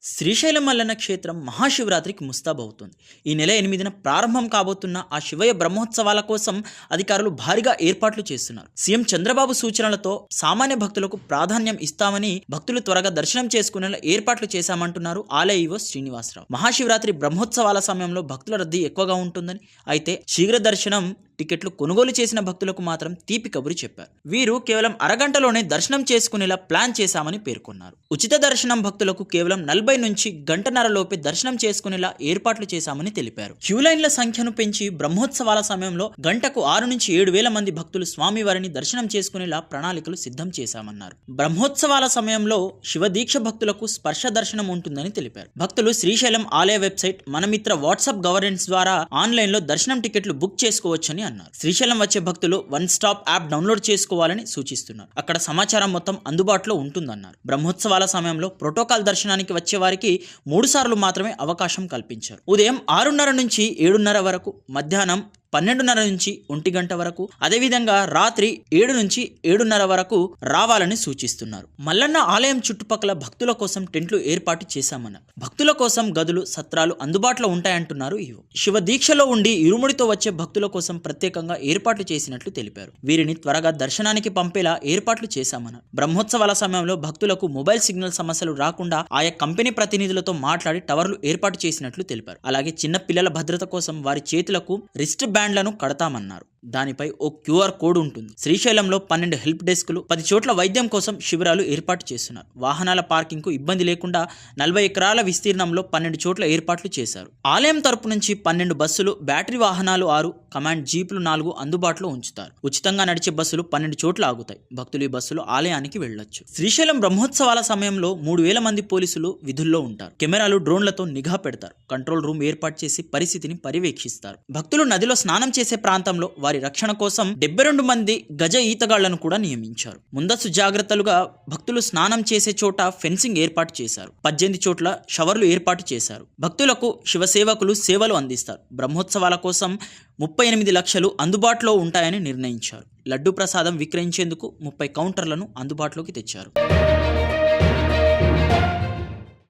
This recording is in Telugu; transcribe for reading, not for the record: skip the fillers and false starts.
శ్రీశైలం మల్లన్న క్షేత్రం మహాశివరాత్రికి ముస్తాబవుతుంది. ఈ నెల 8న ప్రారంభం కాబోతున్న ఆ శివయ్య బ్రహ్మోత్సవాల కోసం అధికారులు భారీగా ఏర్పాట్లు చేస్తున్నారు. సీఎం చంద్రబాబు సూచనలతో సామాన్య భక్తులకు ప్రాధాన్యం ఇస్తామని, భక్తులు త్వరగా దర్శనం చేసుకునేలా ఏర్పాట్లు చేశామంటున్నారు ఆలయ ఈవో శ్రీనివాసరావు. మహాశివరాత్రి బ్రహ్మోత్సవాల సమయంలో భక్తుల రద్దీ ఎక్కువగా ఉంటుందని, అయితే శీఘ్ర దర్శనం టికెట్లు కొనుగోలు చేసిన భక్తులకు మాత్రం తీపి కబురు చెప్పారు. వీరు కేవలం అరగంటలోనే దర్శనం చేసుకునేలా ప్లాన్ చేశామని పేర్కొన్నారు. ఉచిత దర్శనం భక్తులకు కేవలం 40 నుంచి గంటన్నర లోపే దర్శనం చేసుకునేలా ఏర్పాట్లు చేశామని తెలిపారు. క్యూలైన్ల సంఖ్యను పెంచి బ్రహ్మోత్సవాల సమయంలో గంటకు 6 నుంచి 7 వేల మంది భక్తులు స్వామివారిని దర్శనం చేసుకునేలా ప్రణాళికలు సిద్ధం చేశామన్నారు. బ్రహ్మోత్సవాల సమయంలో శివదీక్ష భక్తులకు స్పర్శ దర్శనం ఉంటుందని తెలిపారు. భక్తులు శ్రీశైలం ఆలయ వెబ్సైట్, మనమిత్ర వాట్సాప్ గవర్నెన్స్ ద్వారా ఆన్లైన్లో దర్శనం టికెట్లు బుక్ చేసుకోవచ్చని అన్నారు. శ్రీశైలం వచ్చే భక్తులు వన్ స్టాప్ యాప్ డౌన్లోడ్ చేసుకోవాలని సూచిస్తున్నారు. అక్కడ సమాచారం మొత్తం అందుబాటులో ఉంటుందన్నారు. బ్రహ్మోత్సవాల సమయంలో ప్రోటోకాల్ దర్శనానికి వచ్చే వారికి 3 సార్లు మాత్రమే అవకాశం కల్పించారు. ఉదయం 6:30 నుంచి 7:30 వరకు, మధ్యాహ్నం 12:30 నుంచి 1 గంట వరకు, అదేవిధంగా రాత్రి 7 నుంచి 7:30 వరకు రావాలని సూచిస్తున్నారు. మల్లన్న ఆలయం చుట్టుపక్కల భక్తుల కోసం టెంట్లు ఏర్పాటు చేశామన్నారు. భక్తుల కోసం గదులు, సత్రాలు అందుబాటులో ఉంటాయంటున్నారు ఈవో. శివ దీక్షలో ఉండి ఇరుముడితో వచ్చే భక్తుల కోసం ప్రత్యేకంగా ఏర్పాట్లు చేసినట్లు తెలిపారు. వీరిని త్వరగా దర్శనానికి పంపేలా ఏర్పాట్లు చేశామన్నారు. బ్రహ్మోత్సవాల సమయంలో భక్తులకు మొబైల్ సిగ్నల్ సమస్యలు రాకుండా ఆయా కంపెనీ ప్రతినిధులతో మాట్లాడి టవర్లు ఏర్పాటు చేసినట్లు తెలిపారు. అలాగే చిన్న పిల్లల భద్రత కోసం వారి చేతులకు రిస్ట్ బ్యాండ్లను కడతామన్నారు. దానిపై ఓ క్యూఆర్ కోడ్ ఉంటుంది. శ్రీశైలంలో 12 హెల్ప్ డెస్కులు, 10 చోట్ల వైద్యం కోసం శిబిరాలు ఏర్పాటు చేస్తున్నారు. వాహనాల పార్కింగ్ కు ఇబ్బంది లేకుండా 40 ఎకరాల విస్తీర్ణంలో 12 చోట్ల ఏర్పాట్లు చేశారు. ఆలయం తరపు నుంచి 12 బస్సులు, బ్యాటరీ వాహనాలు 6, కమాండ్ జీపులు 4 అందుబాటులో ఉంచుతారు. ఉచితంగా నడిచే బస్సులు 12 చోట్ల ఆగుతాయి. భక్తులు ఈ బస్సులు ఆలయానికి వెళ్లొచ్చు. శ్రీశైలం బ్రహ్మోత్సవాల సమయంలో 3000 మంది పోలీసులు విధుల్లో ఉంటారు. కెమెరాలు, డ్రోన్లతో నిఘా పెడతారు. కంట్రోల్ రూమ్ ఏర్పాటు చేసి పరిస్థితిని పర్యవేక్షిస్తారు. భక్తులు నదిలో స్నానం చేసే ప్రాంతంలో వారి రక్షణ కోసం 72 మంది గజ ఈతగాళ్లను కూడా నియమించారు. ముందస్తు జాగ్రత్తలుగా భక్తులు స్నానం చేసే చోట ఫెన్సింగ్ ఏర్పాటు చేశారు. 18 చోట్ల షవర్లు ఏర్పాటు చేశారు. భక్తులకు శివసేవకులు సేవలు అందిస్తారు. బ్రహ్మోత్సవాల కోసం 38 లక్షలు అందుబాటులో ఉంటాయని నిర్ణయించారు. లడ్డు ప్రసాదం విక్రయించేందుకు 30 కౌంటర్లను అందుబాటులోకి తెచ్చారు.